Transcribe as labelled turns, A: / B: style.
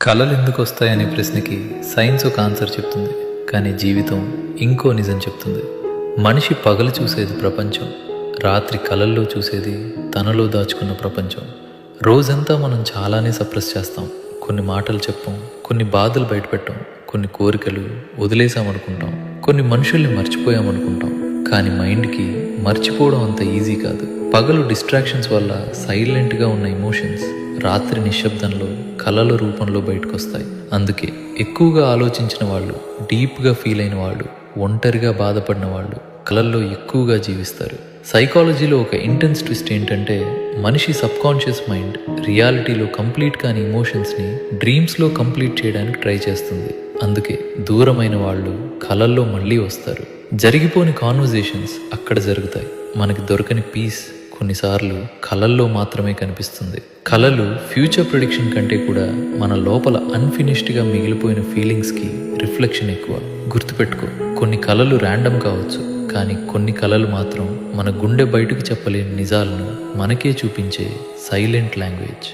A: కళలు ఎందుకు వస్తాయనే ప్రశ్నకి సైన్స్ ఒక ఆన్సర్ చెప్తుంది, కానీ జీవితం ఇంకో నిజం చెప్తుంది. మనిషి పగలు చూసేది ప్రపంచం, రాత్రి కళల్లో చూసేది తనలో దాచుకున్న ప్రపంచం. రోజంతా మనం చాలానే సప్రెస్ చేస్తాం. కొన్ని మాటలు చెప్పం, కొన్ని బాధలు బయటపెట్టాం, కొన్ని కోరికలు వదిలేసామనుకుంటాం, కొన్ని మనుషుల్ని మర్చిపోయామనుకుంటాం. కానీ మైండ్కి మర్చిపోవడం అంత ఈజీ కాదు. పగలు డిస్ట్రాక్షన్స్ వల్ల సైలెంట్గా ఉన్న ఎమోషన్స్ రాత్రి నిశ్శబ్దంలో కళల రూపంలో బయటకొస్తాయి. అందుకే ఎక్కువగా ఆలోచించిన వాళ్ళు, డీప్గా ఫీల్ అయిన వాళ్ళు, ఒంటరిగా బాధపడిన వాళ్ళు కళల్లో ఎక్కువగా జీవిస్తారు. సైకాలజీలో ఒక ఇంటెన్స్ ట్విస్ట్ ఏంటంటే, మనిషి సబ్కాన్షియస్ మైండ్ రియాలిటీలో కంప్లీట్ కాని ఎమోషన్స్ని డ్రీమ్స్లో కంప్లీట్ చేయడానికి ట్రై చేస్తుంది. అందుకే దూరమైన వాళ్ళు కళల్లో మళ్ళీ వస్తారు. జరిగిపోని కాన్వర్జేషన్స్ అక్కడ జరుగుతాయి. మనకి దొరకని పీస్ కొన్నిసార్లు కళల్లో మాత్రమే కనిపిస్తుంది. కళలు ఫ్యూచర్ ప్రిడిక్షన్ కంటే కూడా మన లోపల అన్ఫినిష్డ్గా మిగిలిపోయిన ఫీలింగ్స్కి రిఫ్లెక్షన్ ఎక్కువ. గుర్తుపెట్టుకో, కొన్ని కళలు ర్యాండమ్ కావచ్చు, కానీ కొన్ని కళలు మాత్రం మన గుండె బయటకు చెప్పలేని నిజాలను మనకే చూపించే సైలెంట్ లాంగ్వేజ్.